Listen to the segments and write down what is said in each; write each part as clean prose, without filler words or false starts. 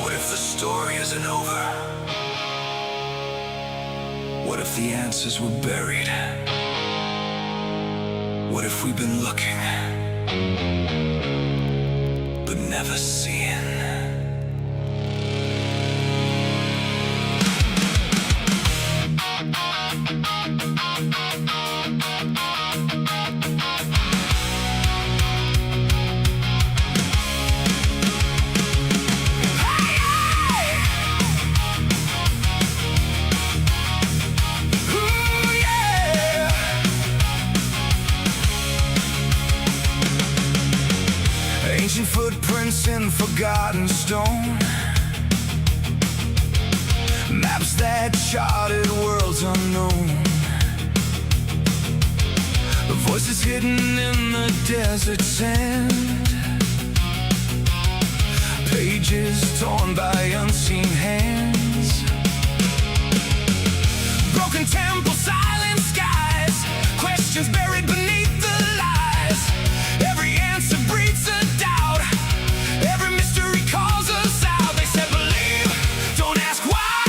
What if the story isn't over? What if the answers were buried? What if we've been looking, but never seeing? Ancient footprints in forgotten stone, maps that charted worlds unknown, voices hidden in the desert sand, pages torn by unseen hands, broken temples, silent skies, questions buried beneath the lies. Every answer breeds a doubt, every mystery calls us out. They said believe, don't ask why,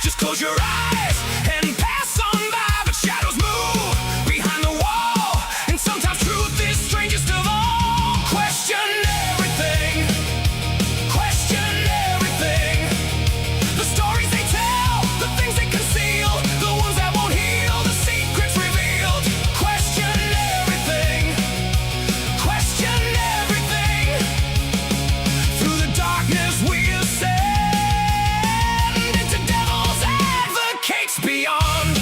just close your eyes and pass on by. But shadows move behind the wall, and sometimes truth is strangest of all. Question everything, question everything. The stories they tell, the things they conceal, the ones that won't heal, the secrets revealed. Question everything, question everything. Through the darkness we ascend into devil's advocates beyond.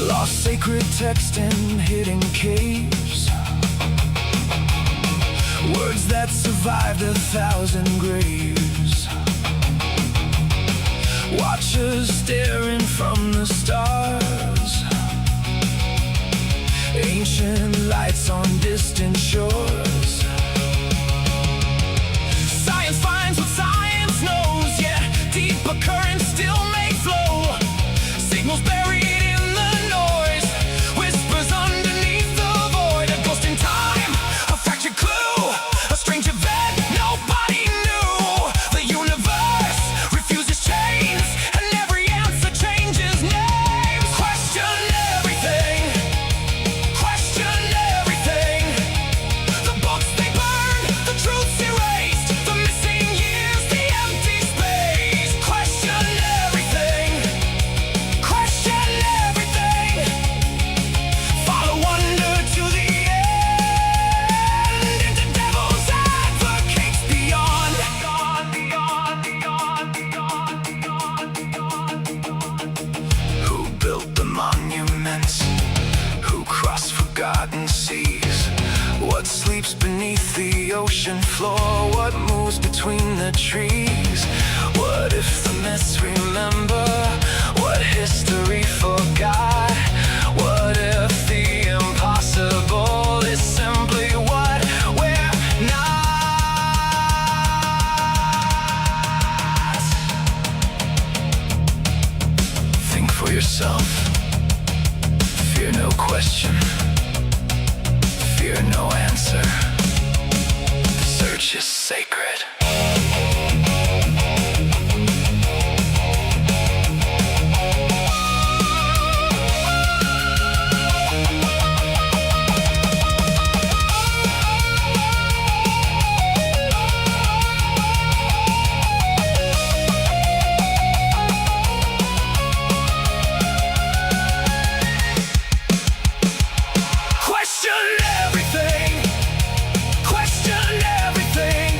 Lost sacred text in hidden caves, words that survived 1,000 graves. Watchers staring from the stars, ancient lights on distant shores. Science finds what science knows, yeah, deeper currents still may flow. Signals buried in the noise, whispers underneath the void. A ghost in time, a fractured clue, a strange event nobody knew. The universe refuses chains, and every answer changes names. Question everything, question everything. The books they burn, the truths erased, the missing years, the empty space. Question everything, question everything. Follow wonder to the end, into devil's advocates beyond. Who built the monuments? Who crossed forgotten seas? What sleeps beneath the ocean floor? What moves between the trees? What if the myths remember what history forgot? What if the impossible is simply what we're not? Think for yourself. Fear no question, fear no answer. The search is sacred. Question everything, question everything.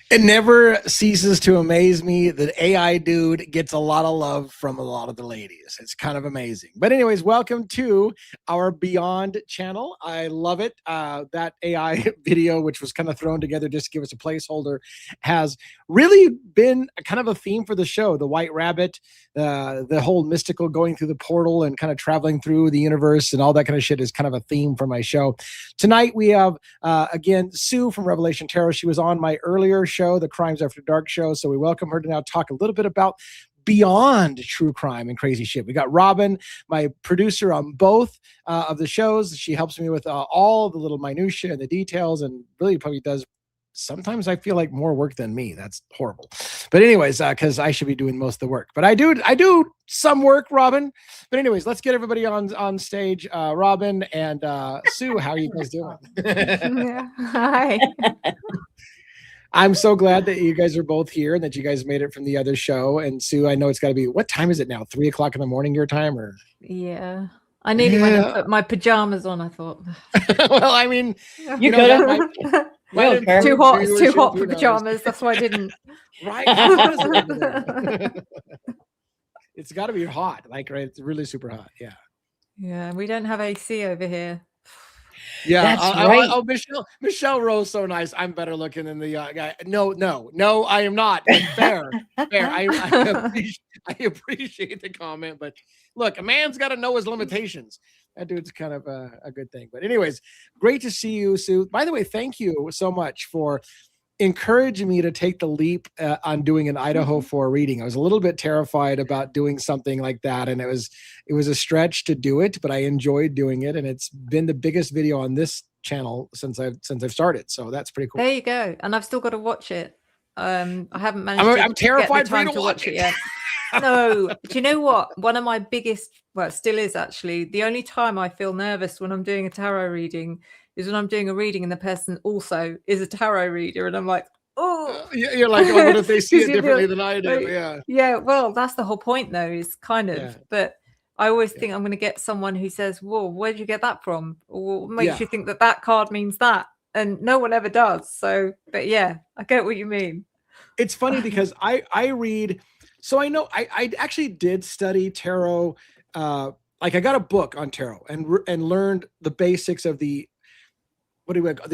It never ceases to amaze me that AI dude gets a lot of love from a lot of the ladies. It's kind of amazing. But anyways, welcome to our Beyond channel. I love it. That AI video, which was kind of thrown together just to give us a placeholder, has really been kind of a theme for the show. The White Rabbit, the whole mystical going through the portal and kind of traveling through the universe and all that kind of shit is kind of a theme for my show. Tonight we have, again, Sue from Revelation Tarot. She was on my earlier show, the Crimes After Dark show. So we welcome her to now talk a little bit about beyond true crime and crazy shit. We got Robin, my producer on both of the shows. She helps me with all the little minutia and the details, and really probably does sometimes I feel like more work than me. That's horrible. But anyways, because I should be doing most of the work. But I do some work, Robin. But anyways, let's get everybody on stage. Robin and Sue, how are you guys doing? Yeah. Hi. I'm so glad that you guys are both here and that you guys made it from the other show. And Sue, I know it's got to be, what time is it now? 3 o'clock in the morning your time? Or Yeah. I nearly went and put my pajamas on, I thought. Well, I mean, you know, it's too hot. It's too hot for pajamas. That's why I didn't. Right. It's got to be hot. Like, right? It's really super hot. Yeah. Yeah. We don't have AC over here. Yeah, that's right. Oh, Michelle Rose, so nice. I'm better looking than the guy. No, I am not. Fair. I appreciate the comment, but look, a man's got to know his limitations. That dude's kind of a good thing. But anyways, great to see you, Sue. By the way, thank you so much for encouraging me to take the leap on doing an Idaho 4 reading. I was a little bit terrified about doing something like that, and it was a stretch to do it, but I enjoyed doing it, and it's been the biggest video on this channel since I've started. So that's pretty cool. There you go. And I've still got to watch it. I haven't managed. I'm terrified for you to watch it yet. No, do you know what? One of my biggest, well, it still is actually, the only time I feel nervous when I'm doing a tarot reading is when I'm doing a reading and the person also is a tarot reader, and I'm like, oh, you're like, oh, what if they see it differently than I do? Like, yeah. Well, that's the whole point, though. Is kind of, but I always think I'm going to get someone who says, "Whoa, where did you get that from?" Or what makes you think that card means that, and no one ever does. So, but yeah, I get what you mean. It's funny because I read, so I know I actually did study tarot. Like I got a book on tarot and learned the basics of the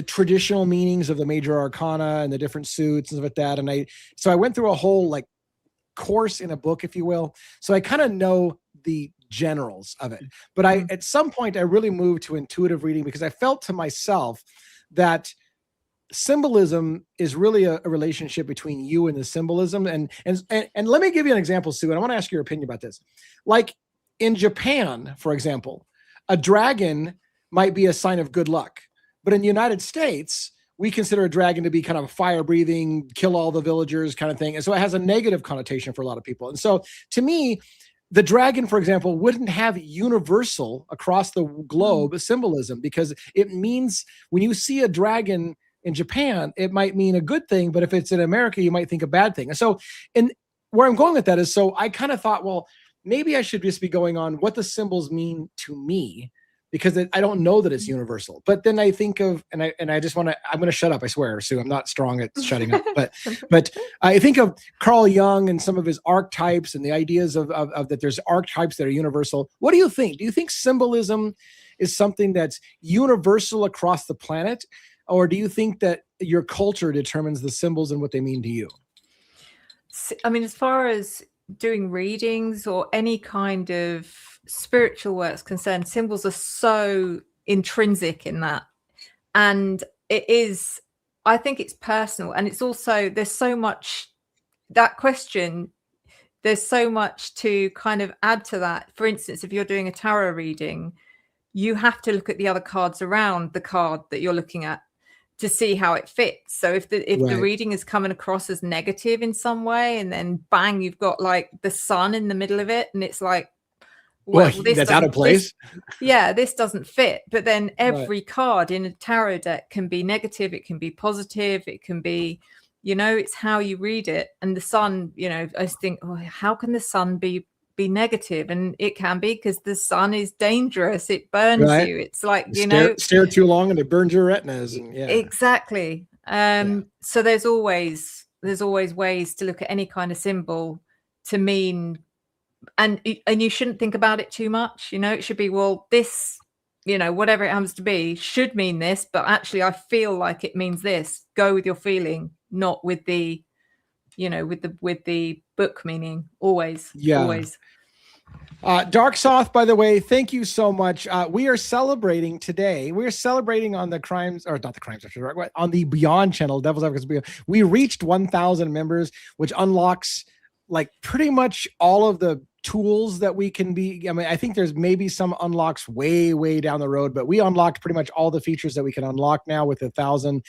traditional meanings of the major arcana and the different suits and stuff like that. And I went through a whole like course in a book, if you will. So I kind of know the generals of it. But at some point I really moved to intuitive reading because I felt to myself that symbolism is really a relationship between you and the symbolism. And let me give you an example, Sue, and I want to ask your opinion about this. Like in Japan, for example, a dragon might be a sign of good luck. But in the United States, we consider a dragon to be kind of a fire-breathing, kill all the villagers kind of thing. And so it has a negative connotation for a lot of people. And so to me, the dragon, for example, wouldn't have universal across the globe symbolism, because it means when you see a dragon in Japan, it might mean a good thing. But if it's in America, you might think a bad thing. And so where I'm going with that is, so I kind of thought, well, maybe I should just be going on what the symbols mean to me, because I don't know that it's universal. But then I think of, and I just want to, I'm going to shut up, I swear, Sue, I'm not strong at shutting up, but I think of Carl Jung and some of his archetypes and the ideas of that there's archetypes that are universal. What do you think? Do you think symbolism is something that's universal across the planet? Or do you think that your culture determines the symbols and what they mean to you? I mean, as far as doing readings or any kind of spiritual work is concerned, symbols are so intrinsic in that, and it is, I think it's personal, and it's also, there's so much, that question, there's so much to kind of add to that. For instance, if you're doing a tarot reading, you have to look at the other cards around the card that you're looking at to see how it fits. So if the reading is coming across as negative in some way, and then bang, you've got like the sun in the middle of it, and it's like, well, this that's out of place. This doesn't fit. But then every card in a tarot deck can be negative, it can be positive, it can be, it's how you read it. And the sun, I think, oh, how can the sun be negative? And it can be, because the sun is dangerous, it burns you. It's like, stare too long and it burns your retinas. And exactly. So there's always ways to look at any kind of symbol to mean, and you shouldn't think about it too much. It should be, well, this, whatever it happens to be should mean this, but actually I feel like it means this. Go with your feeling, not with the, with the book meaning. Always. Dark Soth, by the way, thank you so much. We are celebrating today. We're celebrating on the crimes, or not the crimes, on the Beyond channel, Devil's Advocates Beyond. We reached 1,000 members, which unlocks like pretty much all of the tools that we can be. I mean, I think there's maybe some unlocks way down the road, but we unlocked pretty much all the features that we can unlock now with 1,000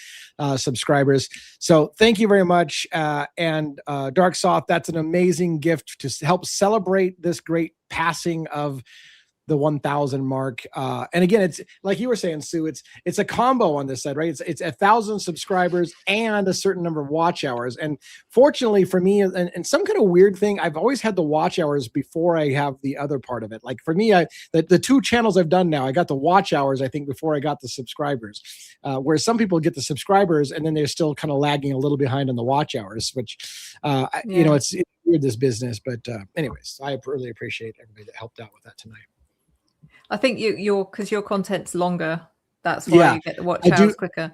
subscribers. So thank you very much. And Dark Soth, that's an amazing gift to help celebrate this great passing of the 1,000 mark. And again, it's like you were saying, Sue, it's a combo on this side, right? It's 1,000 subscribers and a certain number of watch hours. And fortunately for me, and some kind of weird thing, I've always had the watch hours before I have the other part of it. Like for me, the two channels I've done now, I got the watch hours, I think, before I got the subscribers. Whereas some people get the subscribers and then they're still kind of lagging a little behind on the watch hours, which, it's weird, this business. But anyways, I really appreciate everybody that helped out with that tonight. I think because your content's longer, that's why you get the watch hours quicker.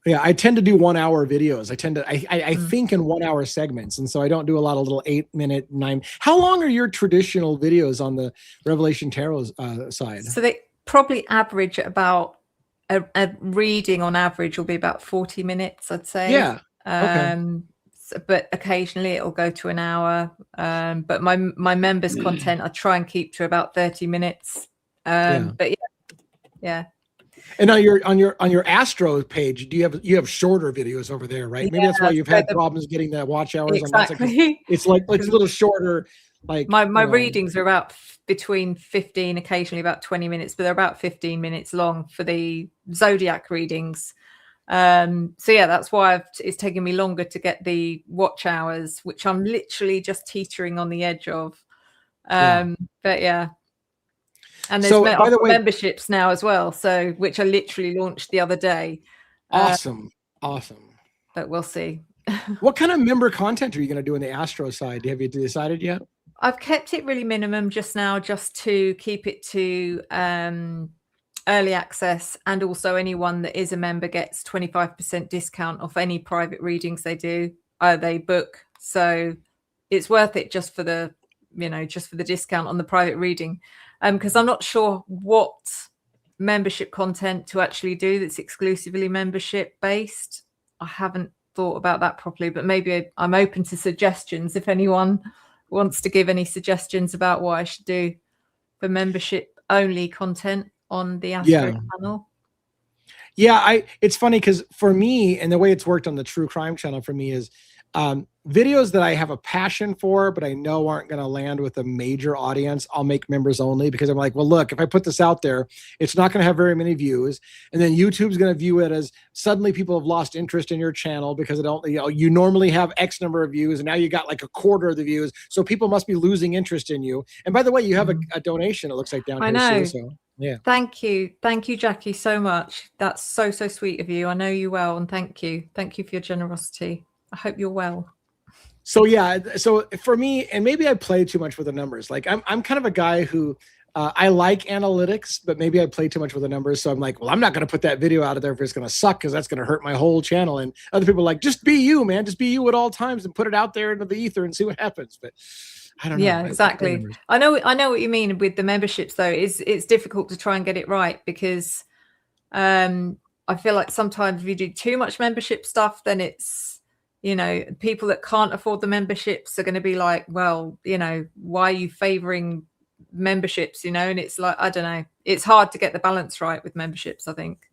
Yeah, I tend to do 1 hour videos. I think in 1 hour segments. And so I don't do a lot of little 8 minute, 9. How long are your traditional videos on the Revelation Tarot side? So they probably average at about a reading on average will be about 40 minutes, I'd say. Yeah. Okay. But occasionally it'll go to an hour. But my members' content, I try and keep to about 30 minutes. But yeah. And on your Astro page, you have shorter videos over there, right? Maybe that's why you've had problems getting the watch hours. Exactly. It's like it's a little shorter. Like my readings are about between 15, occasionally about 20 minutes, but they're about 15 minutes long for the Zodiac readings. So yeah, that's why it's taken me longer to get the watch hours, which I'm literally just teetering on the edge of. But yeah. And there's by the way, memberships now as well, so which I literally launched the other day. Awesome. But we'll see. What kind of member content are you going to do on the Astro side? Have you decided yet? I've kept it really minimum just now, just to keep it to early access, and also anyone that is a member gets 25% discount off any private readings they book. So it's worth it just for the discount on the private reading. Because I'm not sure what membership content to actually do that's exclusively membership based. I haven't thought about that properly, but maybe I'm open to suggestions if anyone wants to give any suggestions about what I should do for membership only content on the Astro channel. Yeah, it's funny because for me, and the way it's worked on the True Crime channel for me is videos that I have a passion for, but I know aren't going to land with a major audience, I'll make members only, because I'm like, well, look, if I put this out there, it's not going to have very many views. And then YouTube's going to view it as suddenly people have lost interest in your channel because you normally have X number of views and now you got like a quarter of the views. So people must be losing interest in you. And by the way, you have a donation, it looks like down here. I know. So, yeah. Thank you, Jackie, so much. That's so sweet of you. I know you well, and thank you for your generosity. I hope you're well. So yeah, so for me, and maybe I play too much with the numbers. Like I'm kind of a guy who I like analytics, but maybe I play too much with the numbers. So I'm like, well, I'm not going to put that video out there if it's going to suck, because that's going to hurt my whole channel. And other people are like, just be you, man, just be you at all times and put it out there into the ether and see what happens. But I don't know. Yeah, exactly. I know what you mean with the memberships though. It's difficult to try and get it right, because I feel like sometimes if you do too much membership stuff, then it's, people that can't afford the memberships are going to be like, well, why are you favoring memberships, and it's like, I don't know, it's hard to get the balance right with memberships, I think.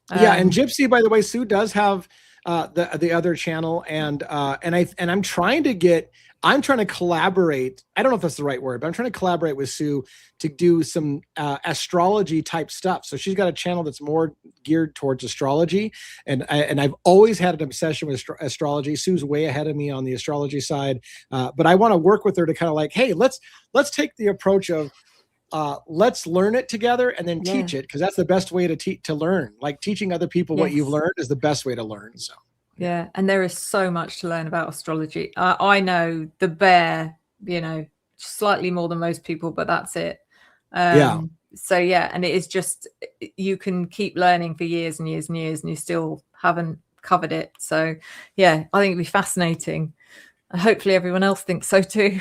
And Gypsy, by the way, Sue does have the other channel, and I'm trying to collaborate. I don't know if that's the right word, but I'm trying to collaborate with Sue to do some astrology type stuff. So she's got a channel that's more geared towards astrology, and I've always had an obsession with astrology. Sue's way ahead of me on the astrology side, but I want to work with her to kind of like, hey, let's take the approach of let's learn it together and then teach it, because that's the best way to learn. Like teaching other people what you've learned is the best way to learn. So yeah, and there is so much to learn about astrology. I know the bare, slightly more than most people, but that's it. So yeah, and it is just, you can keep learning for years and years and years, and you still haven't covered it. So yeah, I think it'd be fascinating. Hopefully everyone else thinks so too.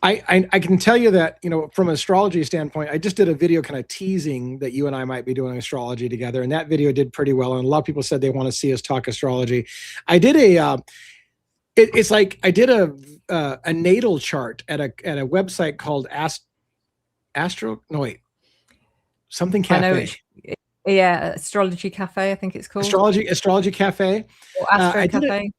I can tell you that, from an astrology standpoint, I just did a video kind of teasing that you and I might be doing astrology together. And that video did pretty well. And a lot of people said they want to see us talk astrology. I did it's like I did a natal chart at a website called something Cafe. Astrology Cafe, I think it's called. Astrology Cafe. Or Astro Cafe.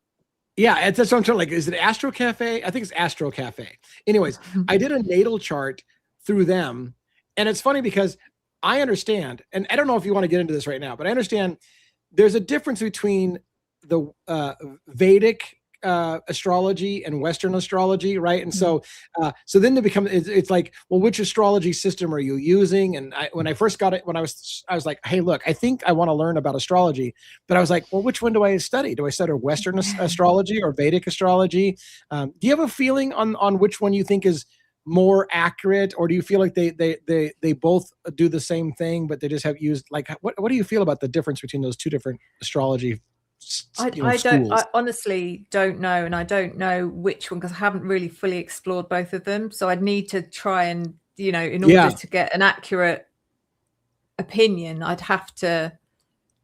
Yeah, that's what I'm trying. Like, is it Astro Cafe? I think it's Astro Cafe. Anyways, I did a natal chart through them, and it's funny because I understand, and I don't know if you want to get into this right now, but I understand there's a difference between the Vedic astrology and Western astrology, right? And so then it's like, well, which astrology system are you using? And when I first got it, I was like, hey, look, I think I want to learn about astrology, but I was like, well, which one do I study? Do I study Western astrology or Vedic astrology? Do you have a feeling on which one you think is more accurate, or do you feel like they both do the same thing, but they just have used, like, what do you feel about the difference between those two different astrology? I honestly don't know, and I don't know which one, because I haven't really fully explored both of them. So I'd need to try and, in order to get an accurate opinion, I'd have to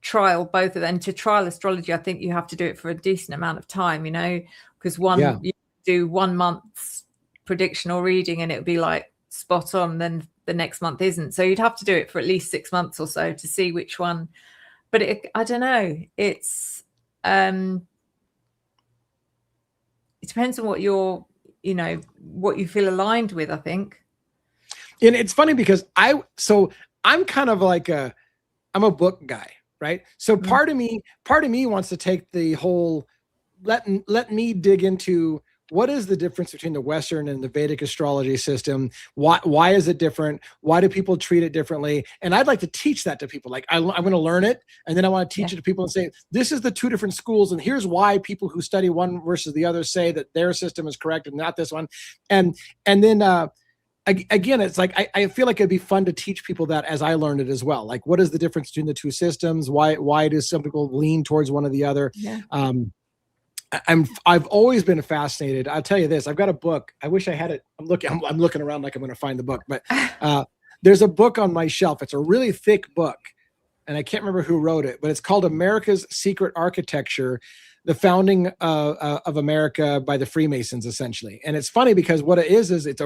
trial both of them. And to trial astrology, I think you have to do it for a decent amount of time, because you do 1 month's prediction or reading and it would be like spot on, then the next month isn't. So you'd have to do it for at least 6 months or so to see which one. But I don't know. It's it depends on what what you feel aligned with, I think. And it's funny because I'm kind of like I'm a book guy, right? So part of me wants to take the whole, let me dig into what is the difference between the Western and the Vedic astrology system? Why is it different? Why do people treat it differently? And I'd like to teach that to people. Like, I'm going to learn it, and then I want to teach it to people and say, this is the two different schools, and here's why people who study one versus the other say that their system is correct and not this one. And then again, it's like I feel like it'd be fun to teach people that as I learned it as well. Like, what is the difference between the two systems? Why do some people lean towards one or the other? Yeah. I've always been fascinated. I'll tell you this. I've got a book. I wish I had it. I'm looking around like I'm going to find the book, but there's a book on my shelf. It's a really thick book, and I can't remember who wrote it, but it's called America's Secret Architecture: The Founding of America by the Freemasons, essentially. And it's funny because what it is it's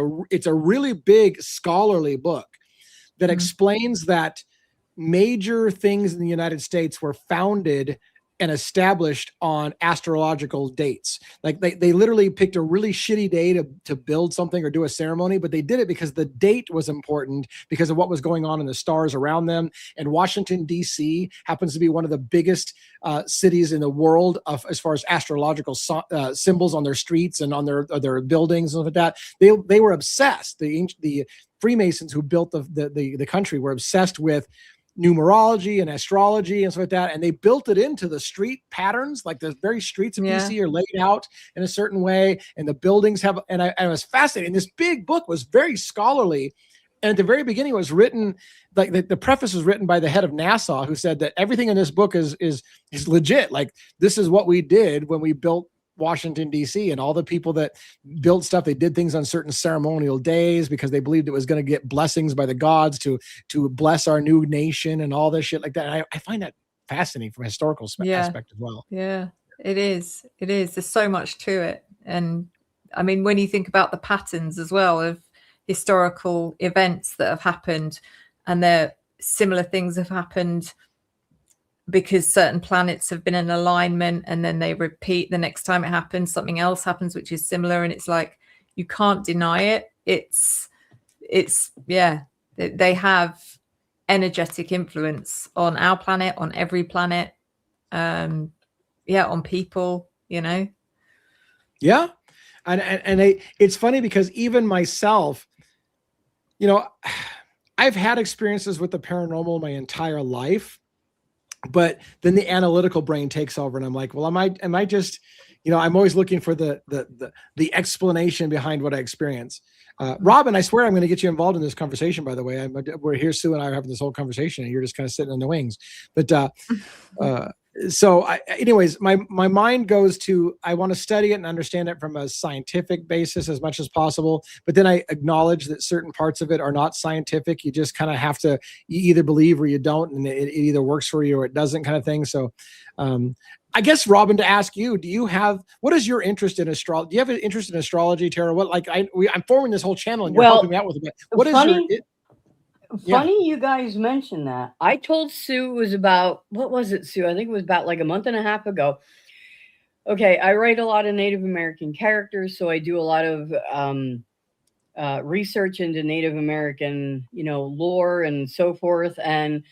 a really big scholarly book that explains that major things in the United States were founded and established on astrological dates. Like they literally picked a really shitty day to build something or do a ceremony, but they did it because the date was important because of what was going on in the stars around them. And Washington, D.C. happens to be one of the biggest cities in the world as far as astrological symbols on their streets and on their buildings and stuff like that. They were obsessed. The Freemasons who built the country were obsessed with numerology and astrology and stuff like that, and they built it into the street patterns. Like the very streets of DC are laid out in a certain way, and the buildings have. And I was fascinated. And this big book was very scholarly, and at the very beginning, it was written like the preface was written by the head of NASA, who said that everything in this book is legit. Like, this is what we did when we built Washington, D.C., and all the people that built stuff, they did things on certain ceremonial days because they believed it was going to get blessings by the gods to bless our new nation and all this shit like that. And I find that fascinating from a historical aspect as well. Yeah, it is. There's so much to it. And I mean, when you think about the patterns as well of historical events that have happened, and similar things have happened because certain planets have been in alignment, and then they repeat the next time it happens, something else happens which is similar, and it's like you can't deny it. It's they have energetic influence on our planet, on every planet, on people, Yeah. And it's funny because even myself, I've had experiences with the paranormal my entire life, but then the analytical brain takes over and I'm like, well, am I just, I'm always looking for the explanation behind what I experience. Robin, I swear I'm going to get you involved in this conversation, by the way. We're here, Sue and I are having this whole conversation and you're just kind of sitting in the wings. But anyways, my mind goes to, I want to study it and understand it from a scientific basis as much as possible. But then I acknowledge that certain parts of it are not scientific. You just kind of have to, you either believe or you don't, and it either works for you or it doesn't, kind of thing. So I guess, Robin, to ask you, what is your interest in astrology? Do you have an interest in astrology, tarot? I'm forming this whole channel and you're helping me out with it. Funny you guys mentioned that. I told Sue it was about, what was it, Sue? I think it was about like a month and a half ago. Okay, I write a lot of Native American characters, so I do a lot of research into Native American, lore and so forth. And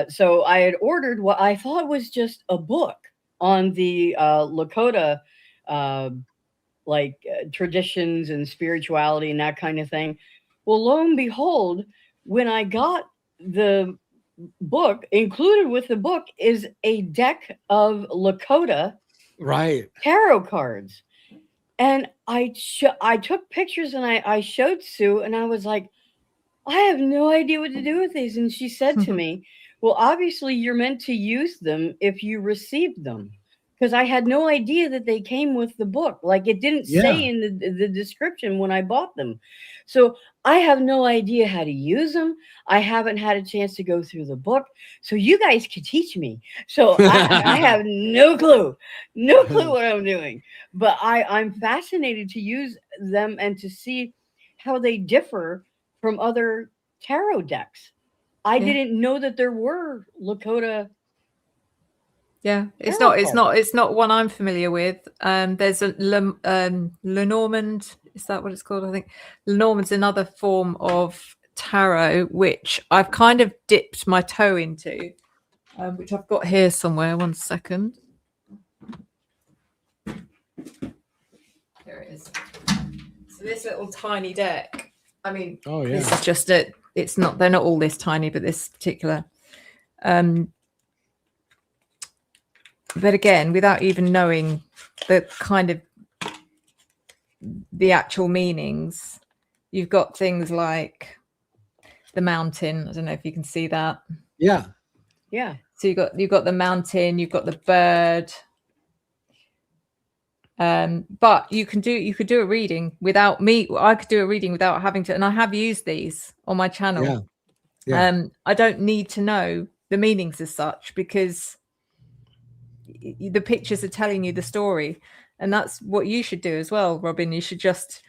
so I had ordered what I thought was just a book on the Lakota traditions and spirituality and that kind of thing. Well, lo and behold, when I got the book, included with the book is a deck of Lakota tarot cards. And I took pictures and I showed Sue and I was like, I have no idea what to do with these. And she said to me, well, obviously you're meant to use them if you received them. Because I had no idea that they came with the book. Like it didn't say in the description when I bought them. So I have no idea how to use them. I haven't had a chance to go through the book. So you guys could teach me. So I have no clue what I'm doing. But I'm fascinated to use them and to see how they differ from other tarot decks. I didn't know that there were Lakota. Yeah, it's not one I'm familiar with. There's a Lenormand. Is that what it's called? I think Lenormand's another form of tarot, which I've kind of dipped my toe into, which I've got here somewhere. One second. Here it is. So this little tiny deck. I mean, this is just it. It's not. They're not all this tiny, but this particular. But again, without even knowing the kind of the actual meanings, you've got things like the mountain. I don't know if you can see that. Yeah. So you've got the mountain, you've got the bird. But you could do a reading without me. I could do a reading without having to, and I have used these on my channel. I don't need to know the meanings as such because the pictures are telling you the story, and that's what you should do as well, Robin. You should just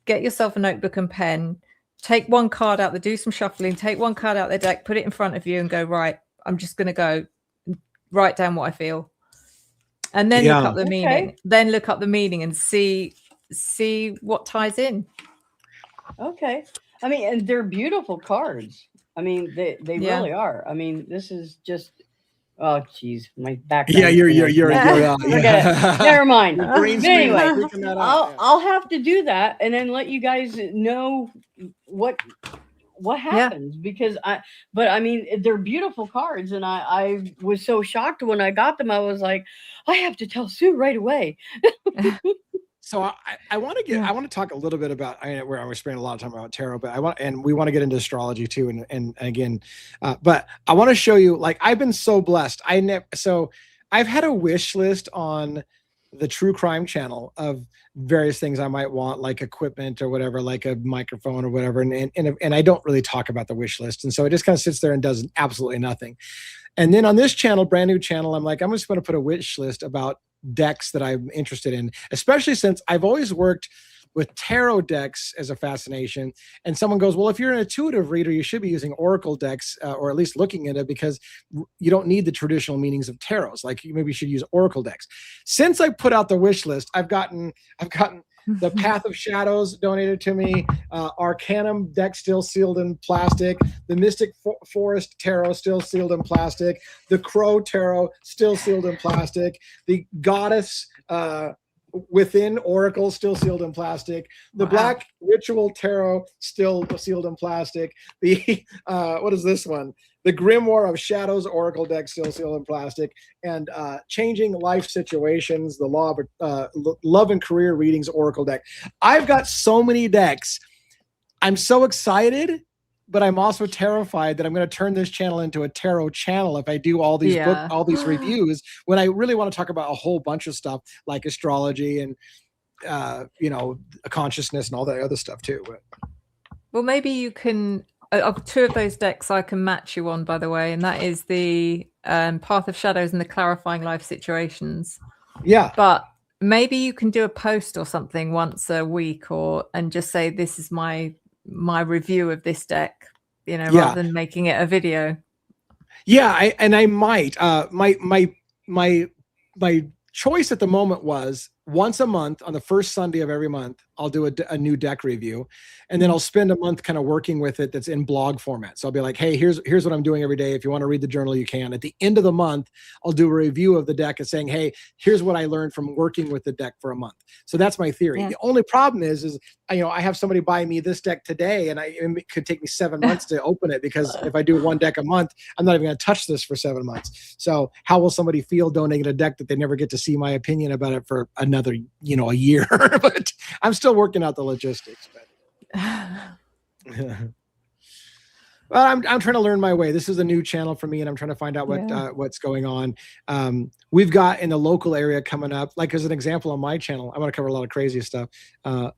get yourself a notebook and pen, take one card out, do some shuffling, take one card out of the deck, put it in front of you and go, right, I'm just going to go write down what I feel, and then look up the meaning. Then look up the meaning and see what ties in. Okay. I mean, and they're beautiful cards. I mean, they really are. I mean, this is just, oh geez, my back. Yeah, you're Never mind. Anyway, I'll have to do that and then let you guys know what happens because I mean, they're beautiful cards and I was so shocked when I got them. I was like, I have to tell Sue right away. So I want to talk a little bit about, we're spending a lot of time about tarot, but we want to get into astrology too. And again, but I want to show you, like, I've been so blessed. So I've had a wish list on the True Crime channel of various things I might want, like equipment or whatever, like a microphone or whatever. And I don't really talk about the wish list. And so it just kind of sits there and does absolutely nothing. And then on this channel, brand new channel, I'm like, I'm just going to put a wish list about decks that I'm interested in, especially since I've always worked with tarot decks as a fascination. And someone goes, well, if you're an intuitive reader, you should be using oracle decks, or at least looking at it, because you don't need the traditional meanings of tarots. Like, you maybe should use oracle decks. Since I put out the wish list, I've gotten the Path of Shadows donated to me, Arcanum deck still sealed in plastic, the Mystic Forest Tarot still sealed in plastic, the Crow Tarot still sealed in plastic, the Goddess Within Oracle, still sealed in plastic. The Black Ritual Tarot, still sealed in plastic. The what is this one? The Grimoire of Shadows Oracle deck, still sealed in plastic. And Changing Life Situations, the Law of Love and Career Readings Oracle deck. I've got so many decks. I'm so excited, but I'm also terrified that I'm going to turn this channel into a tarot channel if I do all these all these reviews, when I really want to talk about a whole bunch of stuff like astrology and consciousness and all that other stuff too. But. Well, maybe you can. Two of those decks I can match you on, by the way, and that is the Path of Shadows and the Clarifying Life Situations. Yeah, but maybe you can do a post or something once a week, and just say this is my review of this deck, rather than making it a video. Yeah, I might. My choice at the moment was once a month on the first Sunday of every month, I'll do a new deck review, and then I'll spend a month kind of working with it that's in blog format. So I'll be like, hey, here's what I'm doing every day. If you want to read the journal, you can. At the end of the month, I'll do a review of the deck and saying, hey, here's what I learned from working with the deck for a month. So that's my theory. Yeah. The only problem is I have somebody buy me this deck today, and it could take me 7 months to open it, because if I do one deck a month, I'm not even going to touch this for 7 months. So how will somebody feel donating a deck that they never get to see my opinion about it for another, a year? But I'm still working out the logistics. Well, I'm trying to learn my way. This is a new channel for me, and I'm trying to find out what's going on. We've got in the local area coming up, like as an example on my channel, I want to cover a lot of crazy stuff. So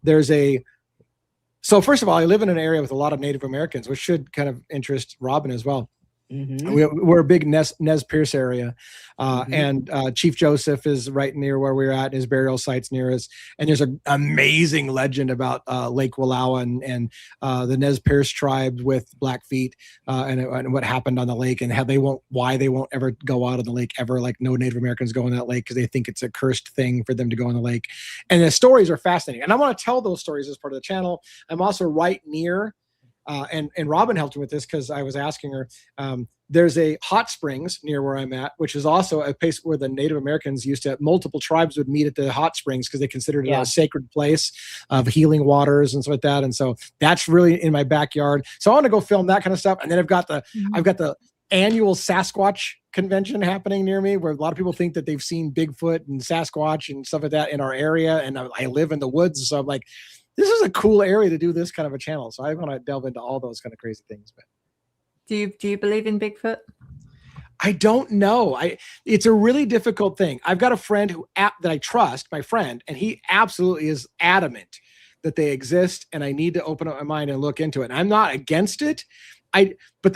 first of all, I live in an area with a lot of Native Americans, which should kind of interest Robin as well. Mm-hmm. We're a big Nez Perce area, and Chief Joseph is right near where we're at. His burial site's near us, and there's an amazing legend about Lake Wallowa and the Nez Perce tribe with Blackfeet, and what happened on the lake, and why they won't ever go out on the lake ever. Like no Native Americans go in that lake because they think it's a cursed thing for them to go in the lake. And the stories are fascinating, and I want to tell those stories as part of the channel. I'm also right near. And Robin helped me with this because I was asking her. There's a hot springs near where I'm at, which is also a place where the Native Americans multiple tribes would meet at the hot springs because they considered it a sacred place of healing waters and stuff like that. And so that's really in my backyard. So I want to go film that kind of stuff. And then I've got the annual Sasquatch convention happening near me, where a lot of people think that they've seen Bigfoot and Sasquatch and stuff like that in our area. And I live in the woods, so I'm like, this is a cool area to do this kind of a channel. So I want to delve into all those kind of crazy things. But do you believe in Bigfoot? I don't know. It's a really difficult thing. I've got a friend that I trust, my friend, and he absolutely is adamant that they exist, and I need to open up my mind and look into it. And I'm not against it. But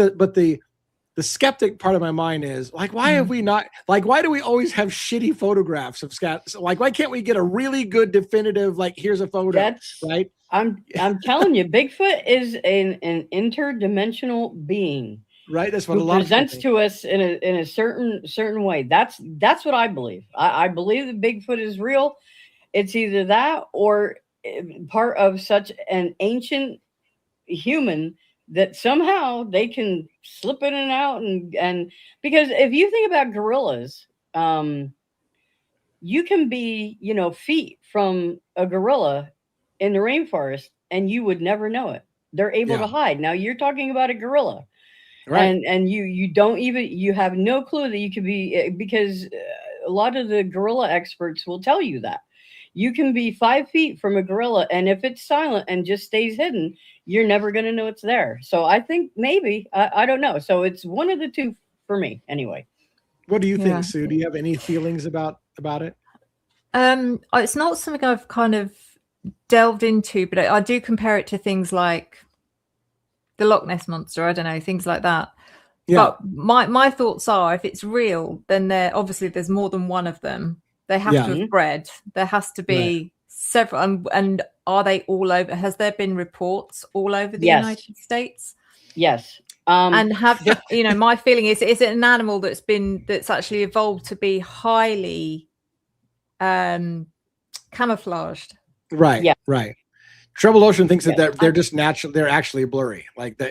the skeptic part of my mind is like, why have we not, like, why do we always have shitty photographs of scats? Like, why can't we get a really good definitive, like, here's a photo, right? I'm telling you, Bigfoot is an interdimensional being. Right. That's what a lot presents to us in a certain way. That's what I believe. I believe that Bigfoot is real. It's either that or part of such an ancient human that somehow they can slip in and out, and because if you think about gorillas, you can be, feet from a gorilla in the rainforest and you would never know it. They're able to hide. Now you're talking about a gorilla, right? And you have no clue that you could be, because a lot of the gorilla experts will tell you that you can be 5 feet from a gorilla, and if it's silent and just stays hidden, you're never going to know it's there. So I think maybe, I don't know. So it's one of the two for me anyway. What do you think, Sue? Do you have any feelings about it? It's not something I've kind of delved into, but I do compare it to things like the Loch Ness Monster. I don't know, things like that. Yeah. But my thoughts are, if it's real, then there's more than one of them. They have to have bred. There has to be several. And are they all over? Has there been reports all over the United States? Yes. And have my feeling is it an animal that's actually evolved to be highly camouflaged? Right. Yeah. Right. Troubled Ocean thinks that they're just natural. They're actually blurry. Like the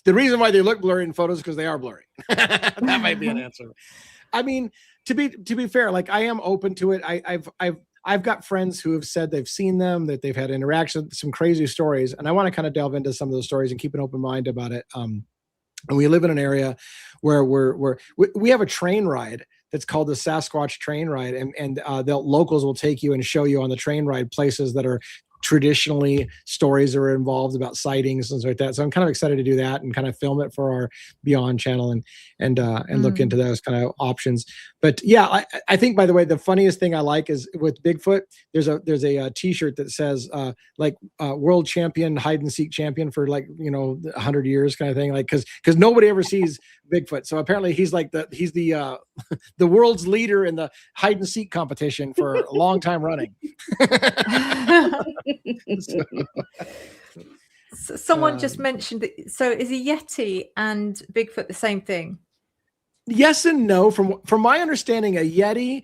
reason why they look blurry in photos is because they are blurry. That might be an answer. I mean, to be fair, like I am open to it. I've got friends who have said they've seen them, that they've had interactions, some crazy stories, and I want to kind of delve into some of those stories and keep an open mind about it. And we live in an area where we have a train ride that's called the Sasquatch train ride, and the locals will take you and show you on the train ride places that are traditionally stories are involved about sightings and stuff like that. So I'm kind of excited to do that and kind of film it for our Beyond channel and look into those kind of options. But yeah, I think, by the way, the funniest thing I like is with Bigfoot, there's a t-shirt that says world champion, hide and seek champion for 100 years kind of thing. Like, cause nobody ever sees Bigfoot. So apparently he's the the world's leader in the hide and seek competition for a long time running. So someone just mentioned that. So is a Yeti and Bigfoot the same thing? Yes and no. From my understanding, a Yeti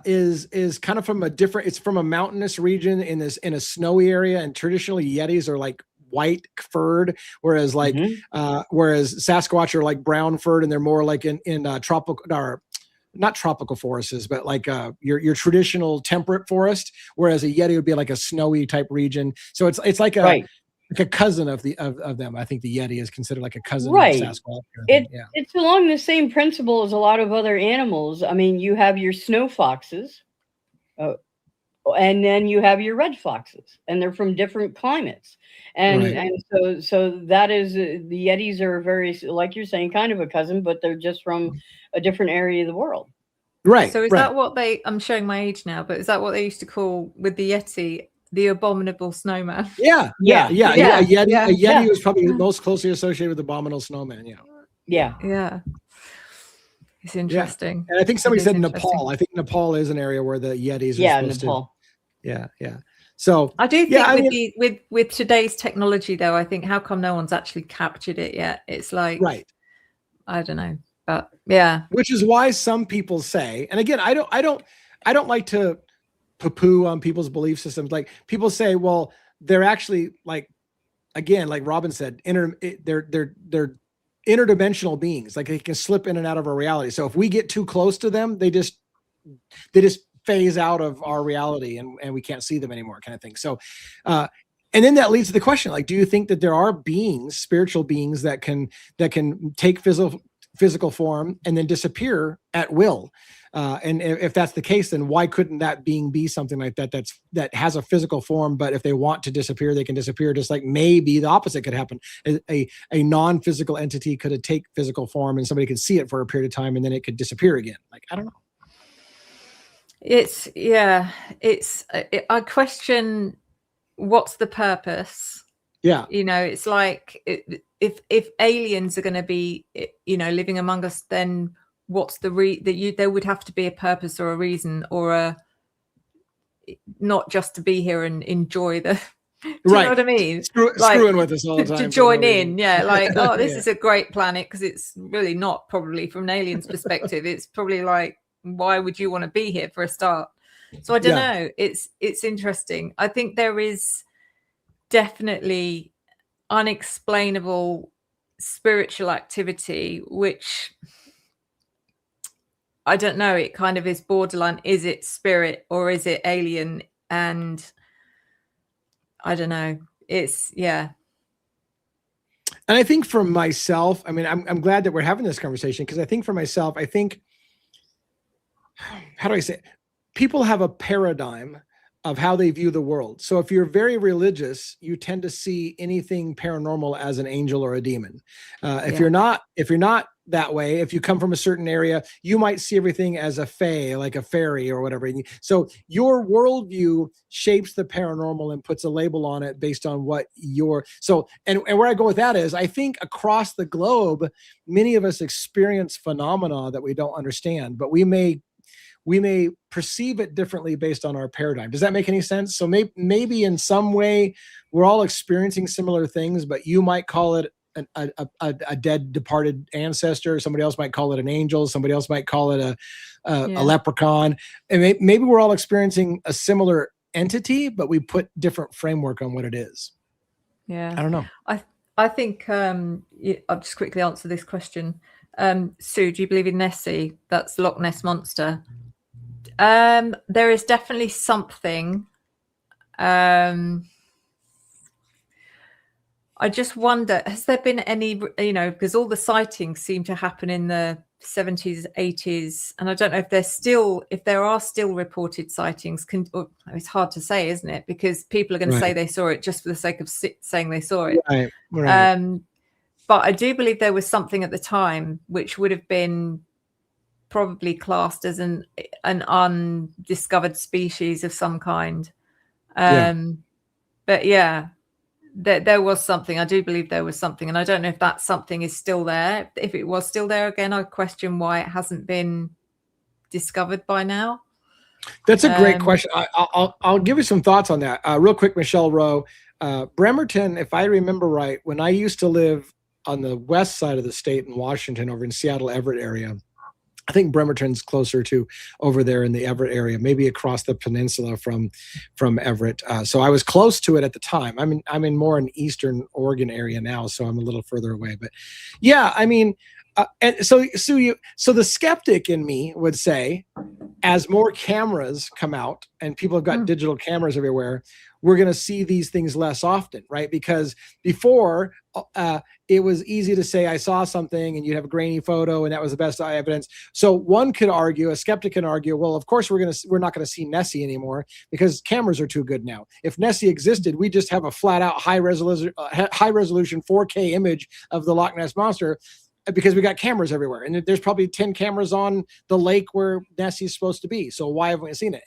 is kind of from a different. It's from a mountainous region in a snowy area, and traditionally Yetis are like white furred, whereas whereas Sasquatch are like brown furred, and they're more like in tropical or not tropical forests, but like your traditional temperate forest, whereas a Yeti would be like a snowy type region. So it's like a cousin of them. I think the Yeti is considered like a cousin of Sasquatch. It's along the same principle as a lot of other animals. I mean, you have your snow foxes, and then you have your red foxes, and they're from different climates. And so that is the Yetis are very, like you're saying, kind of a cousin, but they're just from a different area of the world. Right. So is that what I'm showing my age now, but is that what they used to call with the Yeti, the abominable snowman? Yeah. A Yeti was probably most closely associated with the abominable snowman. Yeah. It's interesting. And I think somebody said Nepal. I think Nepal is an area where the Yetis are supposed Nepal. Yeah. So I do think with today's technology, though, I think how come no one's actually captured it yet? It's like, I don't know, but yeah. Which is why some people say, and again, I don't like to poo-poo on people's belief systems. Like people say, well, they're actually like Robin said, they're interdimensional beings. Like they can slip in and out of our reality. So if we get too close to them, they just phase out of our reality and we can't see them anymore, kind of thing. So and then that leads to the question, like, do you think that there are beings, spiritual beings that can take physical form and then disappear at will? And if that's the case, then why couldn't that being be something like that that has a physical form, but if they want to disappear, they can disappear? Just like maybe the opposite could happen. A non-physical entity could take physical form and somebody could see it for a period of time and then it could disappear again. Like, I don't know. I question what's the purpose. It's like if aliens are going to be living among us, then what's there would have to be a purpose or a reason, or not just to be here and enjoy the do you know what I mean? Screwing with us all the time to join in. This is a great planet, because it's really not, probably from an alien's perspective. It's probably like, why would you want to be here for a start? So I don't know. It's interesting. I think there is definitely unexplainable spiritual activity, which I don't know. It kind of is borderline. Is it spirit or is it alien? And I don't know. It's And I think for myself, I mean, I'm glad that we're having this conversation, because I think for myself, how do I say it? People have a paradigm of how they view the world. So if you're very religious, you tend to see anything paranormal as an angel or a demon. If you're not that way, if you come from a certain area, you might see everything as a fae, like a fairy or whatever. So your worldview shapes the paranormal and puts a label on it based on what and where I go with that is, I think across the globe, many of us experience phenomena that we don't understand, but we may perceive it differently based on our paradigm. Does that make any sense? So maybe in some way we're all experiencing similar things, but you might call it a dead, departed ancestor. Somebody else might call it an angel. Somebody else might call it a leprechaun. And maybe we're all experiencing a similar entity, but we put different framework on what it is. Yeah, I don't know. I think I'll just quickly answer this question. Sue, do you believe in Nessie? That's Loch Ness Monster. There is definitely something. I just wonder, has there been any, because all the sightings seem to happen in the 70s, 80s, and I don't know if there are still reported sightings. It's hard to say, isn't it? Because people are going to say they saw it just for the sake of saying they saw it. Right. But I do believe there was something at the time which would have been probably classed as an undiscovered species of some kind. But yeah, there was something. I do believe there was something, and I don't know if that something is still there. If it was still there, again, I question why it hasn't been discovered by now. That's a great question. I'll give you some thoughts on that real quick. Michelle Rowe, Bremerton, if I remember right, when I used to live on the west side of the state in Washington, over in Seattle, Everett area. I think Bremerton's closer to over there in the Everett area, maybe across the peninsula from Everett. So I was close to it at the time. I'm in more in Eastern Oregon area now, so I'm a little further away. But yeah, I mean, and so the skeptic in me would say, as more cameras come out and people have got digital cameras everywhere, we're going to see these things less often, right? Because before it was easy to say I saw something and you'd have a grainy photo and that was the best evidence. So one could argue, a skeptic can argue, well, of course we're not going to see Nessie anymore because cameras are too good now. If Nessie existed, we just have a flat out high resolution 4K image of the Loch Ness Monster, because we got cameras everywhere, and there's probably 10 cameras on the lake where Nessie's supposed to be. So why haven't we seen it?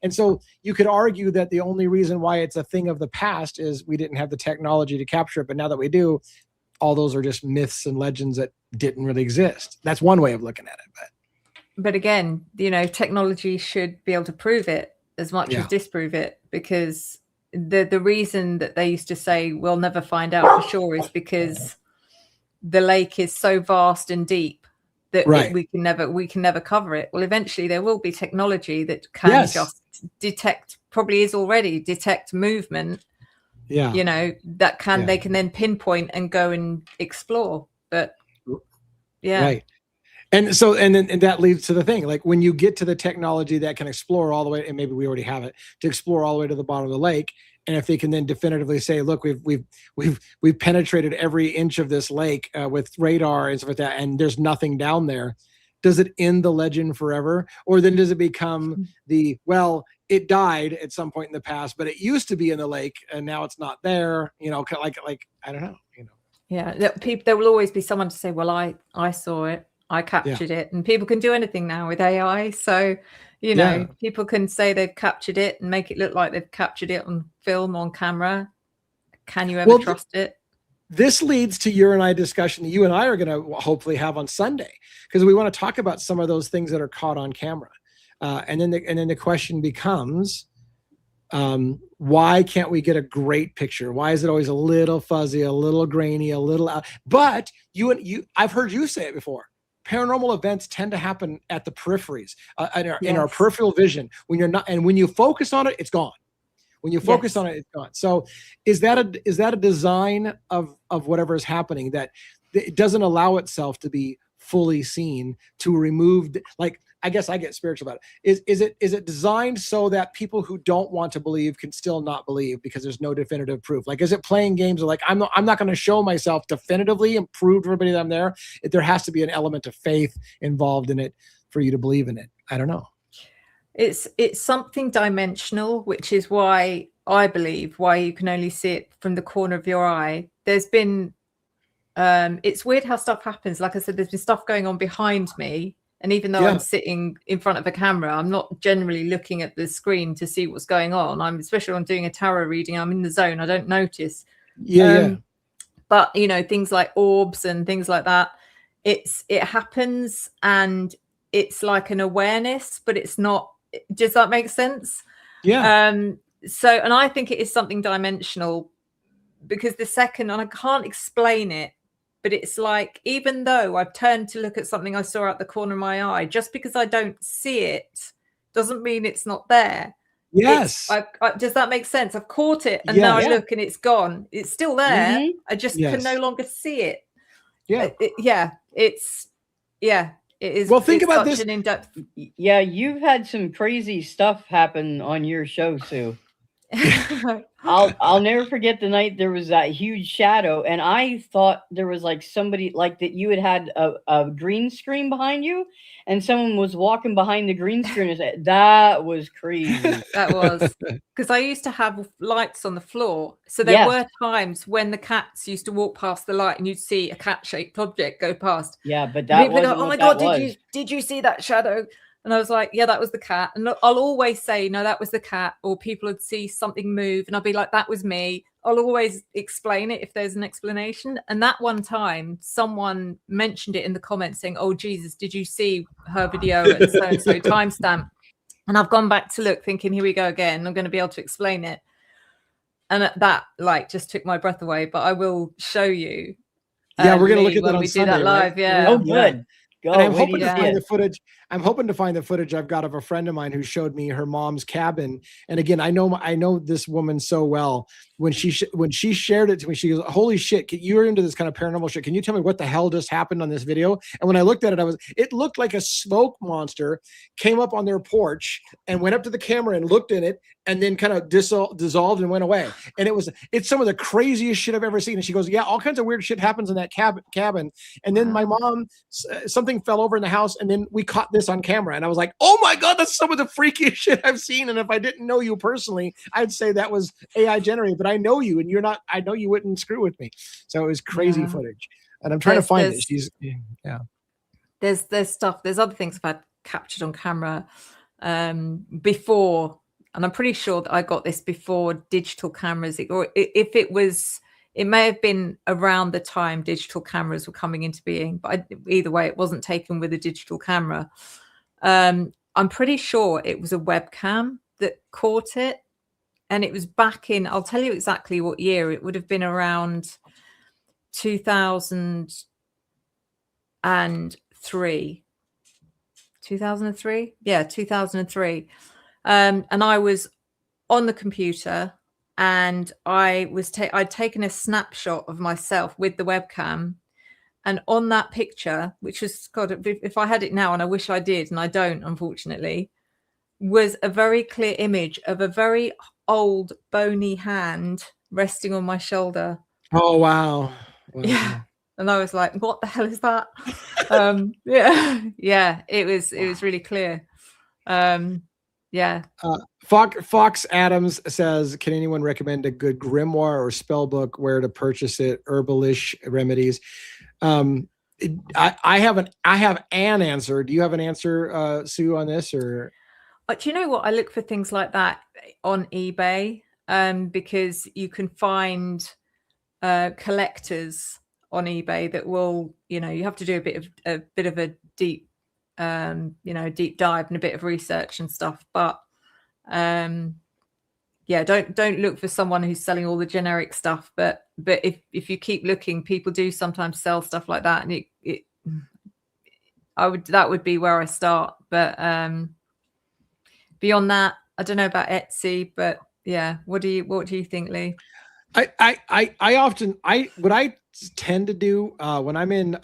And so you could argue that the only reason why it's a thing of the past is we didn't have the technology to capture it. But now that we do, all those are just myths and legends that didn't really exist. That's one way of looking at it. But again, technology should be able to prove it as much as disprove it, because the reason that they used to say we'll never find out for sure is because the lake is so vast and deep that we can never cover it. Well, eventually there will be technology that can just detect, probably is already detect movement. Yeah. They can then pinpoint and go and explore. But yeah. Right. And so, and that leads to the thing, like when you get to the technology that can explore all the way, and maybe we already have it, to explore all the way to the bottom of the lake. And if they can then definitively say, look, we've penetrated every inch of this lake with radar and stuff like that, and there's nothing down there, does it end the legend forever? Or then does it become it died at some point in the past, but it used to be in the lake and now it's not there, like, I don't know, Yeah. There will always be someone to say, well, I saw it, I captured it, and people can do anything now with AI. So, people can say they've captured it and make it look like they've captured it on film, on camera. Can you ever trust it? This leads to you and I discussion that you and I are going to hopefully have on Sunday, because we want to talk about some of those things that are caught on camera. And then the question becomes, why can't we get a great picture? Why is it always a little fuzzy, a little grainy, a little out? But I've heard you say it before. Paranormal events tend to happen at the peripheries, in our peripheral vision. When you're not, and when you focus on it, it's gone. When you focus on it, it's gone. So is that a design of whatever is happening, that it doesn't allow itself to be fully seen, to remove, like, I guess I get spiritual about it. Is it designed so that people who don't want to believe can still not believe because there's no definitive proof? Like, is it playing games of like, I'm not going to show myself definitively and prove to everybody that I'm there? There has to be an element of faith involved in it for you to believe in it. I don't know. It's something dimensional, which is why I believe why you can only see it from the corner of your eye. There's been, it's weird how stuff happens. Like I said, there's been stuff going on behind me. And even though I'm sitting in front of a camera, I'm not generally looking at the screen to see what's going on. Especially when I'm doing a tarot reading, I'm in the zone. I don't notice. But, things like orbs and things like that, it happens, and it's like an awareness, but it's not. Does that make sense? Yeah. So, and I think it is something dimensional, because and I can't explain it, but it's like, even though I've turned to look at something I saw out the corner of my eye, just because I don't see it doesn't mean it's not there. Yes. Does that make sense? I've caught it, and now I look and it's gone. It's still there. I just can no longer see it. Yeah. It's yeah, it is. Well, think it's about such this. an in-depth. Yeah, you've had some crazy stuff happen on your show, Sue. I'll never forget the night there was that huge shadow, and I thought there was like somebody like that you had a green screen behind you, and someone was walking behind the green screen. And said, that was crazy. That was because I used to have lights on the floor, so there Yes. were times when the cats used to walk past the light, and you'd see a cat-shaped object go past. Yeah, but And that people would wasn't go, "Oh my what god, that was. did you see that shadow?" And I was like, "Yeah, that was the cat." And I'll always say, "No, that was the cat." Or people would see something move, and I'll be like, "That was me." I'll always explain it if there's an explanation. And that one time, someone mentioned it in the comments saying, "Oh Jesus, did you see her video at so and so timestamp?" And I've gone back to look, thinking, "Here we go again. I'm going to be able to explain it." And that like just took my breath away. But I will show you. Yeah, we're gonna look at that when on we Sunday, do that live. right? Yeah. Oh, good. Go. And I'm Wait hoping till to you see find it. the footage. I'm hoping to find the footage I've got of a friend of mine who showed me her mom's cabin. And again, I know this woman so well. When she shared it to me, she goes, "Holy shit, you're into this kind of paranormal shit. Can you tell me what the hell just happened on this video?" And when I looked at it, it looked like a smoke monster came up on their porch and went up to the camera and looked in it and then kind of dissolved and went away. And it's some of the craziest shit I've ever seen. And she goes, "Yeah, all kinds of weird shit happens in that cabin." And then my mom, something fell over in the house, and then we caught this on camera. And I was like, "Oh my God, that's some of the freakiest shit I've seen." And if I didn't know you personally, I'd say that was AI generated, but I know you, and you're not. I know you wouldn't screw with me. So it was crazy footage, and I'm trying to find it. There's stuff. There's other things I've had captured on camera before, and I'm pretty sure that I got this before digital cameras. It may have been around the time digital cameras were coming into being, but either way, it wasn't taken with a digital camera. I'm pretty sure it was a webcam that caught it. And it was back in, I'll tell you exactly what year. It would have been around 2003. 2003? Yeah, 2003. And I was on the computer, and I'd taken a snapshot of myself with the webcam. And on that picture, which was, God, if I had it now, and I wish I did, and I don't, unfortunately, was a very clear image of a very old bony hand resting on my shoulder. Oh wow. Yeah. And I was like, "What the hell is that?" Yeah, it was really clear. Fox Adams says, "Can anyone recommend a good grimoire or spell book? Where to purchase it? Herbalish remedies." I have an answer. Do you have an answer, Sue, on this? Or do you know what? I look for things like that on eBay, because you can find collectors on eBay that will, you have to do a bit of a deep, deep dive and a bit of research and stuff. But don't look for someone who's selling all the generic stuff. But if you keep looking, people do sometimes sell stuff like that, and that would be where I start. But beyond that, I don't know about Etsy, but yeah, what do you think, Lee? what I tend to do when I'm in,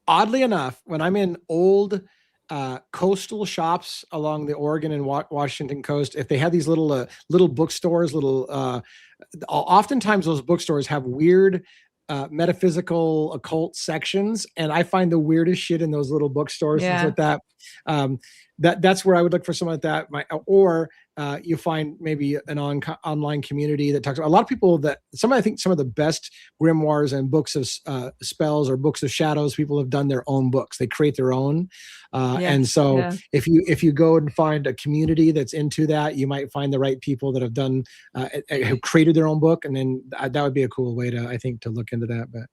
oddly enough, when I'm in old coastal shops along the Oregon and Washington coast, if they have these little bookstores, oftentimes those bookstores have weird metaphysical occult sections, and I find the weirdest shit in those little bookstores, things like that. That's where I would look for something like that. You find maybe an online community that talks. A lot of people I think some of the best grimoires and books of spells or books of shadows, people have done their own books. They create their own, and so if you go and find a community that's into that, you might find the right people that have done have created their own book, and then that would be a cool way to look into that. But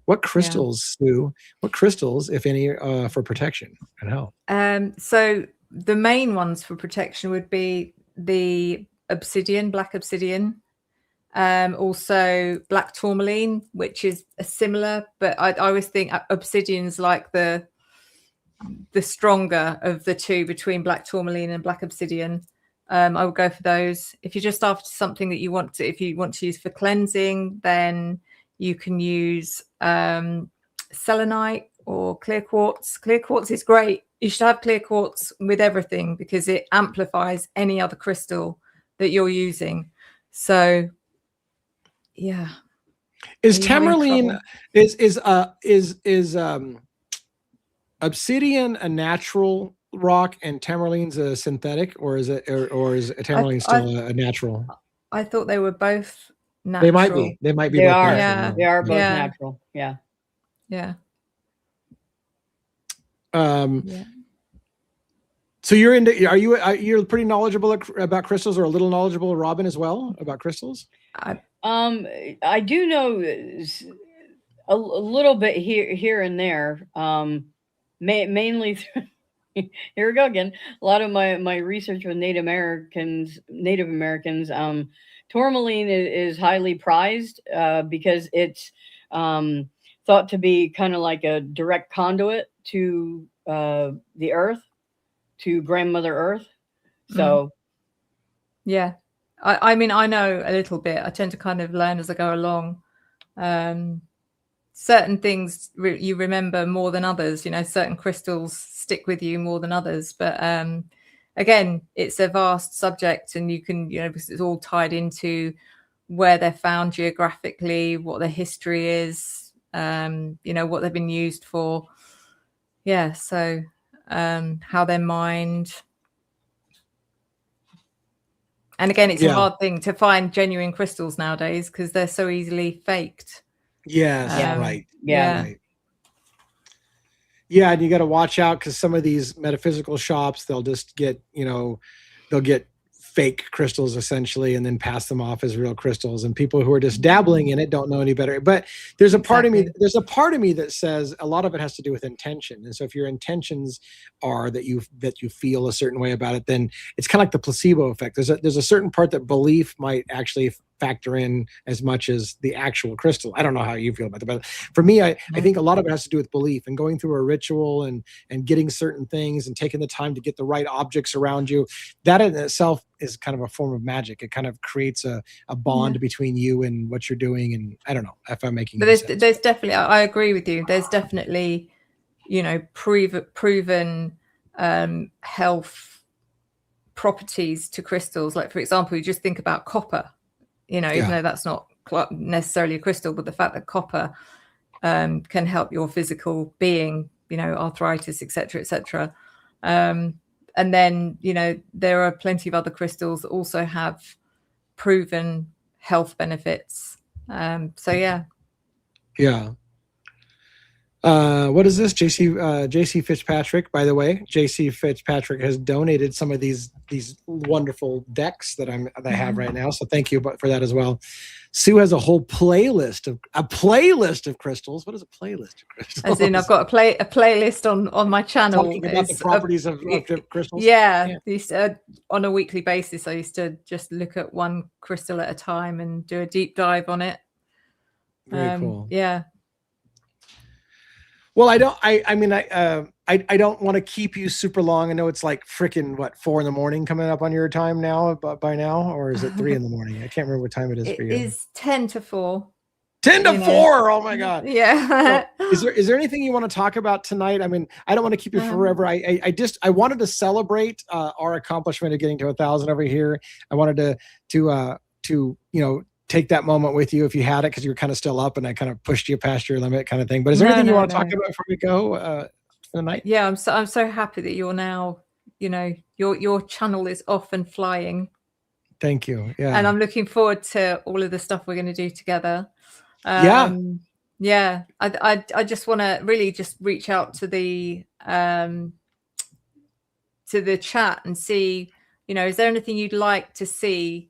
what crystals, Sue? What crystals, if any, for protection and help? So the main ones for protection would be the black obsidian, also black tourmaline, which is a similar, but I always think obsidian's like the stronger of the two between black tourmaline and black obsidian. I would go for those. If you're just after something that if you want to use for cleansing, then you can use selenite or clear quartz. Clear quartz is great. You should have clear quartz with everything because it amplifies any other crystal that you're using. So, yeah. Is Are you having tourmaline trouble? obsidian a natural rock and tourmaline's a synthetic, or is tourmaline still a natural? I thought they were both natural. They might be. They might be. They both are. natural, They are both Yeah. natural. Yeah. Yeah. Yeah. So you're pretty knowledgeable about crystals, or a little knowledgeable, Robin, as well, about crystals? I do know a little bit here and there. Mainly through, here we go again. A lot of my research with Native Americans. Tourmaline is highly prized because it's thought to be kind of like a direct conduit to the earth, to Grandmother Earth. So, yeah. I mean, I know a little bit. I tend to kind of learn as I go along. Certain things you remember more than others. You know, certain crystals stick with you more than others. But again, it's a vast subject, and you can, because it's all tied into where they're found geographically, what their history is, what they've been used for. Yeah. So how they're mined. And again, it's a hard thing to find genuine crystals nowadays because they're so easily faked. Yes, right. Yeah. Right. Yeah, and you got to watch out because some of these metaphysical shops, they'll just get, they'll get fake crystals essentially and then pass them off as real crystals, and people who are just dabbling in it don't know any better. But there's a part of me that says a lot of it has to do with intention. And so if your intentions are that you feel a certain way about it, then it's kind of like the placebo effect. There's a certain part that belief might actually factor in as much as the actual crystal. I don't know how you feel about that, but for me, I think a lot of it has to do with belief and going through a ritual and getting certain things and taking the time to get the right objects around you. That in itself is kind of a form of magic. It kind of creates a bond between you and what you're doing. And I don't know if I'm making but sense. There's definitely, I agree with you. There's definitely, proven health properties to crystals. Like, for example, you just think about copper. Even though that's not necessarily a crystal, but the fact that copper can help your physical being, arthritis, etc., etc. And then, there are plenty of other crystals that also have proven health benefits. So yeah. Yeah. What is this? JC Fitzpatrick, by the way. JC Fitzpatrick has donated some of these wonderful decks that I have right now. So thank you for that as well. Sue has a whole playlist of crystals. What is a playlist of crystals? As in, I've got a playlist on my channel. Talking about the properties of crystals. Yeah. On a weekly basis, I used to just look at one crystal at a time and do a deep dive on it. Very cool. Yeah. Well, I don't want to keep you super long. I know it's like freaking 4 a.m. coming up on your time now, by now, or is it 3 a.m? I can't remember what time it is for you. It is 10 to 4. 10 to 4. Oh my God. Yeah. So, is there anything you want to talk about tonight? I mean, I don't want to keep you forever. I wanted to celebrate our accomplishment of getting to 1,000 over here. I wanted to take that moment with you if you had it, because you were kind of still up and I kind of pushed you past your limit kind of thing. But is there anything you want to talk about before we go for the night? Yeah, I'm so happy that you're now, your channel is off and flying. Thank you. Yeah. And I'm looking forward to all of the stuff we're going to do together. Yeah. I just want to really just reach out to the chat and see, is there anything you'd like to see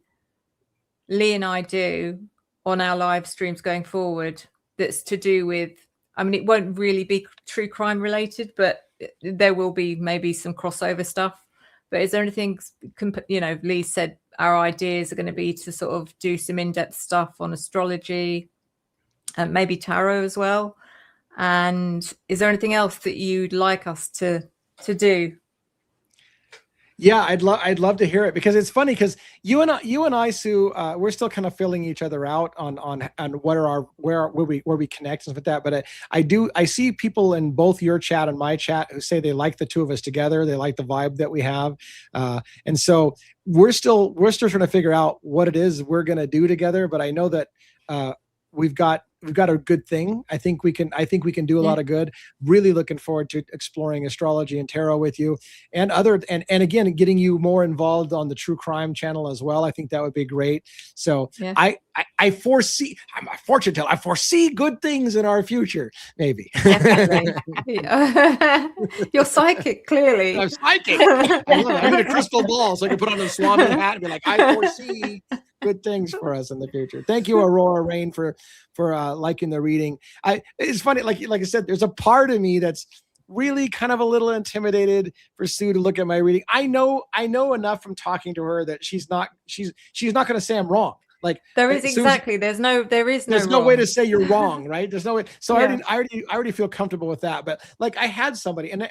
Lee and I do on our live streams going forward that's to do with, it won't really be true crime related, but there will be maybe some crossover stuff. But is there anything, Lee said our ideas are going to be to sort of do some in-depth stuff on astrology and maybe tarot as well. And is there anything else that you'd like us to do? Yeah, I'd love to hear it, because it's funny, because you and I, Sue, we're still kind of filling each other out on what are our where we connect and stuff like that. But I see people in both your chat and my chat who say they like the two of us together. They like the vibe that we have, and so we're still trying to figure out what it is we're gonna do together. But I know that we've got a good thing. I think we can do a lot of good. Really looking forward to exploring astrology and tarot with you, and again, getting you more involved on the true crime channel as well. I think that would be great. So I foresee, I'm a fortune teller. I foresee good things in our future, maybe. Definitely. You're psychic, clearly. I'm psychic. I love it. I'm in a crystal ball, so I can put on a Swami hat and be like, I foresee good things for us in the future. Thank you, Aurora Rain, for liking the reading. It's funny, like I said, there's a part of me that's really kind of a little intimidated for Sue to look at my reading. I know enough from talking to her that she's not going to say I'm wrong. Like there is exactly. There's no way to say you're wrong, right? There's no way. So Yeah. I already feel comfortable with that. But like I had somebody, and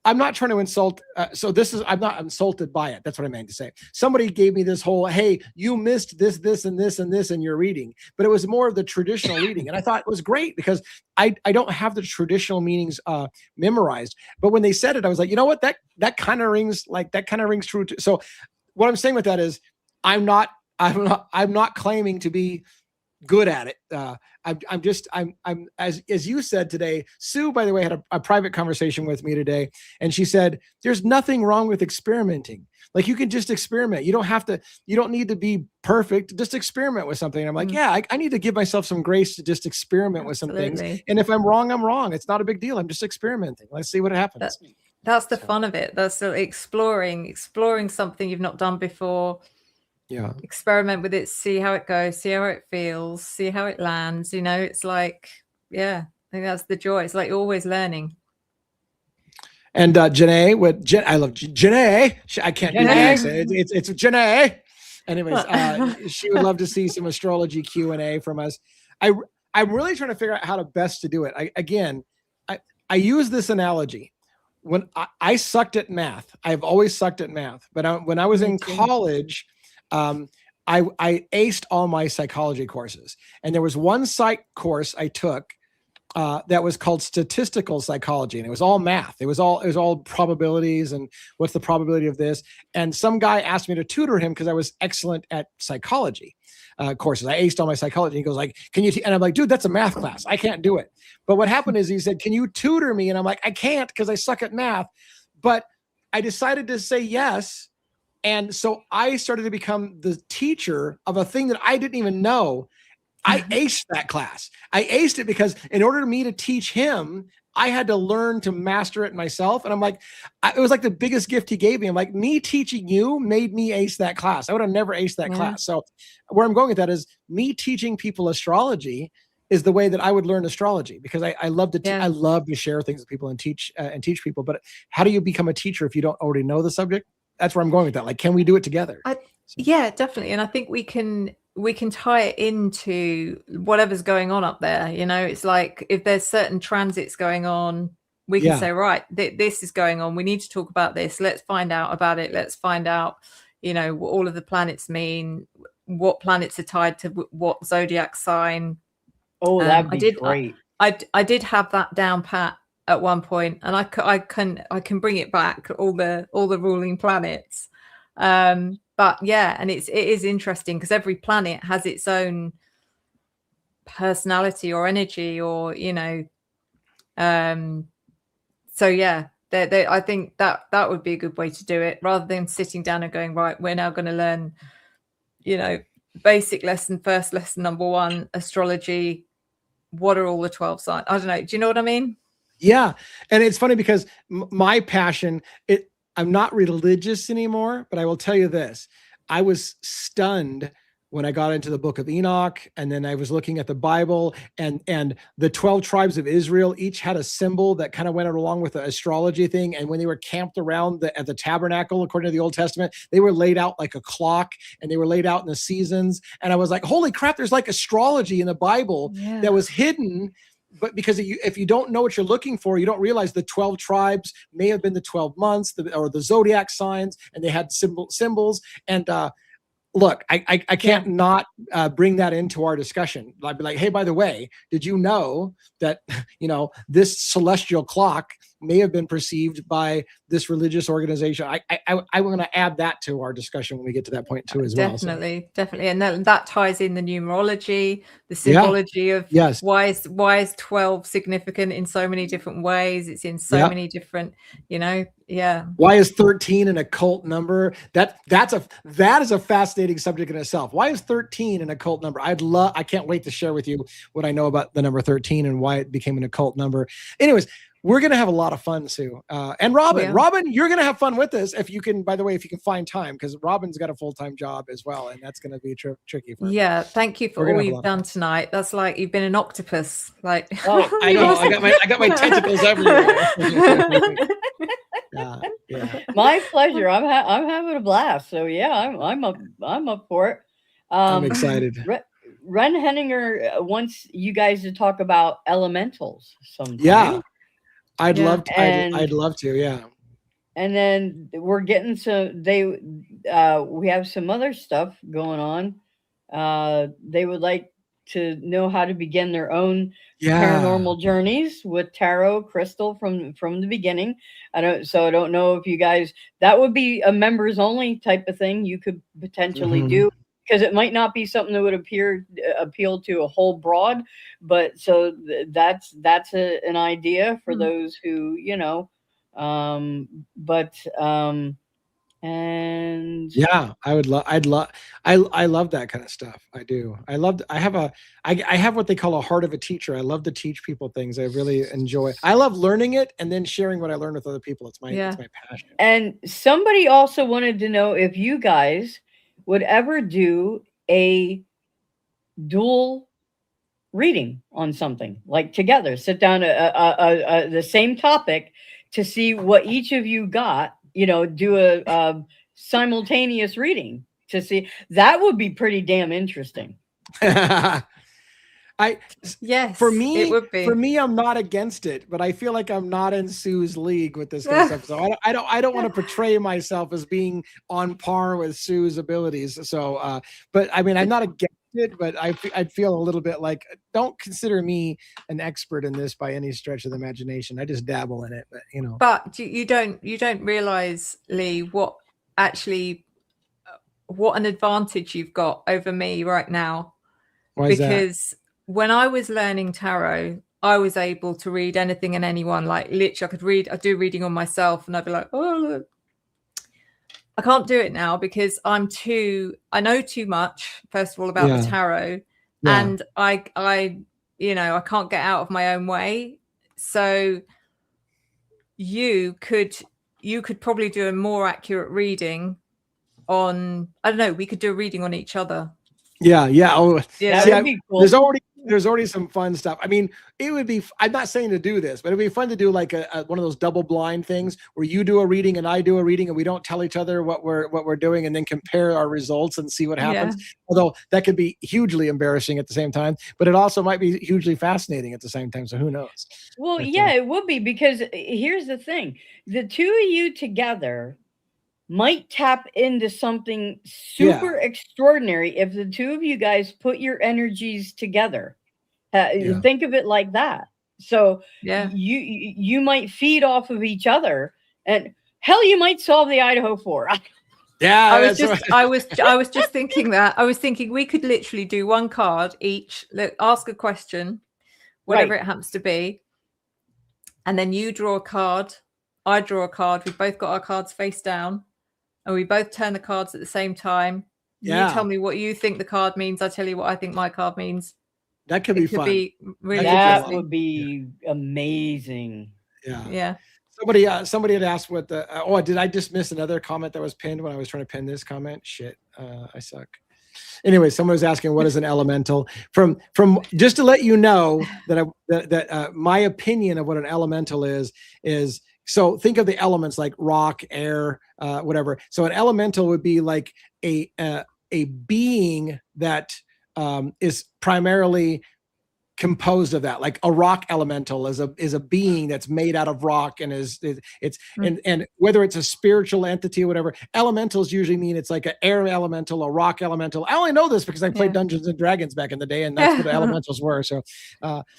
I'm not trying to insult. I'm not insulted by it. That's what I meant to say. Somebody gave me this whole, hey, you missed this, this, and this, and this in your reading, but it was more of the traditional reading. And I thought it was great, because I don't have the traditional meanings memorized. But when they said it, I was like, you know what? That kind of rings true. So what I'm saying with that is I'm not claiming to be good at it. I'm as you said today, Sue, by the way, had a private conversation with me today, and she said there's nothing wrong with experimenting. Like, you can just experiment. You don't need to be perfect. Just experiment with something. And I'm like, yeah, I need to give myself some grace to just experiment with some things. And if I'm wrong, I'm wrong. It's not a big deal. I'm just experimenting. Let's see what happens. That's the fun of it. That's the exploring something you've not done before. Yeah. Experiment with it, see how it goes, see how it feels, see how it lands. It's like, I think that's the joy. It's like you're always learning. And Janae, I love Janae. I can't do that. It's Janae. Anyways, she would love to see some astrology Q&A from us. I'm really trying to figure out how to best to do it. I use this analogy. When I sucked at math, I've always sucked at math, but when I was in college, I aced all my psychology courses, and there was one psych course I took that was called statistical psychology, and it was all math. It was all probabilities and what's the probability of this. And some guy asked me to tutor him because I was excellent at psychology courses. I aced all my psychology. He goes like, "Can you?" And I'm like, "Dude, that's a math class. I can't do it." But what happened is he said, "Can you tutor me?" And I'm like, "I can't because I suck at math." But I decided to say yes. And so I started to become the teacher of a thing that I didn't even know. I aced that class. I aced it because in order for me to teach him, I had to learn to master it myself. And I'm like, it was like the biggest gift he gave me. I'm like, me teaching you made me ace that class. I would have never aced that class. So where I'm going with that is me teaching people astrology is the way that I would learn astrology, because I love to I love to share things with people and teach people. But how do you become a teacher if you don't already know the subject? That's where I'm going with that. Like, can we do it together? Yeah, definitely. And I think we can tie it into whatever's going on up there. It's like if there's certain transits going on, we can say, right, this is going on. We need to talk about this. Let's find out about it. Let's find out, what all of the planets mean, what planets are tied to what zodiac sign. Oh, that'd be great. I did have that down pat at one point, and I can bring it back, all the ruling planets. But yeah, and it is interesting because every planet has its own personality or energy, or so yeah, I think that would be a good way to do it, rather than sitting down and going, right, we're now going to learn basic lesson, first lesson number 1, astrology. What are all the 12 signs? I don't know, do you know what I mean? Yeah. And it's funny because my passion, I'm not religious anymore, but I will tell you this. I was stunned when I got into the book of Enoch, and then I was looking at the Bible, and the 12 tribes of Israel each had a symbol that kind of went along with the astrology thing. And when they were camped around at the tabernacle, according to the Old Testament, they were laid out like a clock, and they were laid out in the seasons. And I was like, holy crap, there's like astrology in the Bible that was hidden but because if you don't know what you're looking for, you don't realize the 12 tribes may have been the 12 months or the zodiac signs, and they had symbols. And look, I can't not bring that into our discussion. I'd be like, hey, by the way, did you know that, this celestial clock may have been perceived by this religious organization? I'm going to add that to our discussion when we get to that point too, as well. Definitely. And that ties in the numerology, the symbology of why is 12 significant in so many different ways. It's in so many different, Why is 13 an occult number? That is a fascinating subject in itself. Why is 13 an occult number? I can't wait to share with you what I know about the number 13 and why it became an occult number. Anyways, we're going to have a lot of fun, Sue. And Robin, you're going to have fun with this if you can find time, because Robin's got a full-time job as well, and that's going to be tricky for her. Yeah, thank you for all you've done tonight. That's like you've been an octopus. Like, I know, I got my tentacles everywhere. Yeah. My pleasure. I'm having a blast. So yeah, I'm up for it. I'm excited. Ren Henninger wants you guys to talk about elementals sometime. Yeah. I'd love to. Yeah. And then we're getting we have some other stuff going on. They would like to know how to begin their own paranormal journeys with tarot crystal from the beginning. I don't know if you guys, that would be a members only type of thing you could potentially do, because it might not be something that would appeal to a whole broad, but so that's an idea for those who, and yeah, I love that kind of stuff. I do. I have what they call a heart of a teacher. I love to teach people things. I really enjoy. I love learning it and then sharing what I learned with other people. It's my passion. And somebody also wanted to know if you guys would ever do a dual reading on something, like together, sit down the same topic to see what each of you got, do a simultaneous reading to see. That would be pretty damn interesting. For me, I'm not against it, but I feel like I'm not in Sue's league with this kind of stuff. So I don't want to portray myself as being on par with Sue's abilities. So, but I mean, I'm not against it, but I'd feel a little bit like, don't consider me an expert in this by any stretch of the imagination. I just dabble in it, but But you don't realize, Lee, what an advantage you've got over me right now. Why is that? When I was learning tarot, I was able to read anything and anyone. Like literally, I do reading on myself, and I'd be like, oh, look. I can't do it now because I know too much, first of all, about the tarot, and I can't get out of my own way. So you could probably do a more accurate reading on, I don't know, we could do a reading on each other. Yeah. Oh, yeah. That would be cool. There's already some fun stuff. I mean, it would be, I'm not saying to do this, but it'd be fun to do like one of those double blind things where you do a reading and I do a reading and we don't tell each other what we're doing and then compare our results and see what happens. Yeah. Although that could be hugely embarrassing at the same time, but it also might be hugely fascinating at the same time. So who knows? Well, it would be, because here's the thing. The two of you together might tap into something super extraordinary if the two of you guys put your energies together. Think of it like that. So you might feed off of each other, and hell, you might solve the Idaho 4. Yeah, I was just thinking that. I was thinking we could literally do one card each, ask a question, whatever it happens to be, and then you draw a card, I draw a card. We both got our cards face down. And we both turn the cards at the same time. Yeah. You tell me what you think the card means. I tell you what I think my card means. That could be fun. That would be amazing. Yeah. Somebody had asked what did I just miss another comment that was pinned when I was trying to pin this comment? Shit, I suck. Anyway, someone was asking what is an elemental. From just to let you know that my opinion of what an elemental is. So think of the elements like rock, air, whatever. So an elemental would be like a being that is primarily composed of that. Like a rock elemental is a being that's made out of rock and and whether it's a spiritual entity or whatever, elementals usually mean it's like an air elemental, a rock elemental. I only know this because I played Dungeons and Dragons back in the day, and that's what elementals were. So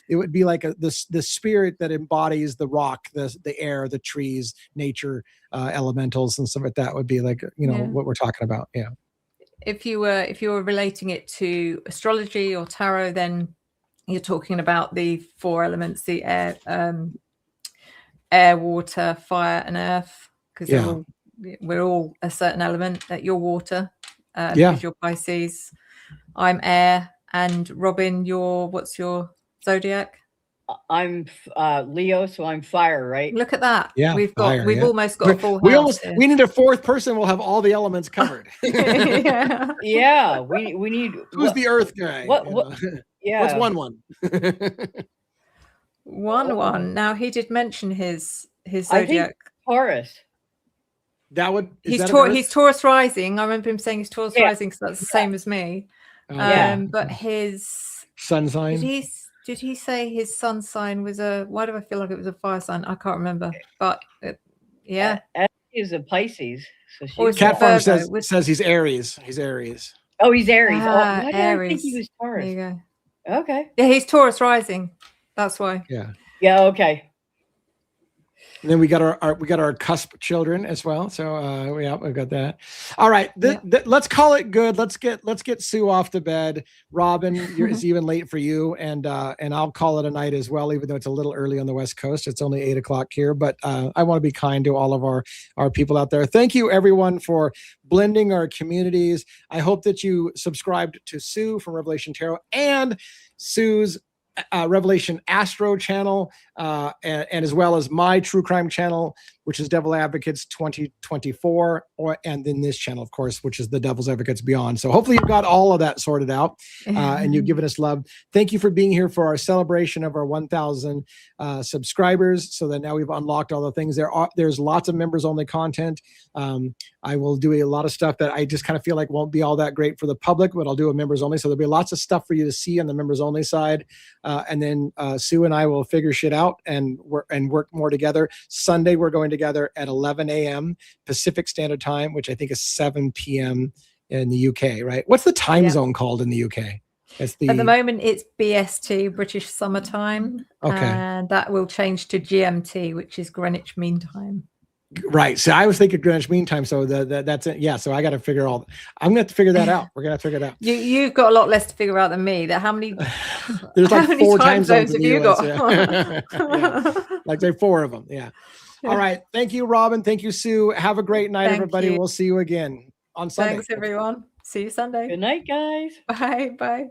it would be like the spirit that embodies the rock, the air, the trees, nature, elementals and stuff like that would be like, what we're talking about. Yeah. If you were relating it to astrology or tarot, then you're talking about the 4 elements: the air, water, fire, and earth. Because we're all a certain element. That you're water, because you're Pisces. I'm air, and Robin, what's your zodiac? I'm Leo, so I'm fire, right? Look at that. Yeah, we've almost got a full house. We need a 4th person. We'll have all the elements covered. Yeah, we need. Who's the Earth guy? What? Yeah. What's 1-1? 1-1. Now he did mention his I zodiac. think Taurus. He's Taurus rising. I remember him saying he's Taurus rising, so that's the same as me. But his sun sign. Did he say his sun sign was why do I feel like it was a fire sign? I can't remember. But He is a Pisces. Or Cat Farm says he's Aries. He's Aries. Oh, he's Aries. Why did I Aries. think he was Taurus? There you go. Okay. Yeah, he's Taurus rising. That's why. Yeah. Yeah. Okay. And then we got our cusp children as well. So we've got that. All right, let's call it good. Let's get Sue off to bed. Robin, it's even late for you, and I'll call it a night as well, even though it's a little early on the West Coast. It's only 8 o'clock here, but I want to be kind to all of our people out there. Thank you everyone for blending our communities. I hope that you subscribed to Sue from Revelation Tarot and Sue's Revelation Astro channel, and as well as my true crime channel, which is Devil Advocates 2024, and then this channel, of course, which is the Devil's Advocates Beyond. So hopefully you've got all of that sorted out, and you've given us love. Thank you for being here for our celebration of our 1,000 subscribers. So that now we've unlocked all the things. There's lots of members only content. I will do a lot of stuff that I just kind of feel like won't be all that great for the public, but I'll do a members only. So there'll be lots of stuff for you to see on the members only side. And then Sue and I will figure shit out and work more together. Sunday, we're going together at 11 a.m. Pacific Standard Time, which I think is 7 p.m. in the UK, right? What's the time zone called in the UK? At the moment, it's BST, British Summer Time. Okay. And that will change to GMT, which is Greenwich Mean Time. Right. So I was thinking Greenwich Mean Time. So that's it. Yeah. So I got to figure I'm going to have to figure that out. We're going to have to figure it out. You've got a lot less to figure out than me. How many? There's like 4 time zones have you got? Yeah. Like there 4 of them. Yeah. All right. Thank you, Robin. Thank you, Sue. Have a great night, everybody. We'll see you again on Sunday. Thanks, everyone. See you Sunday. Good night, guys. Bye. Bye.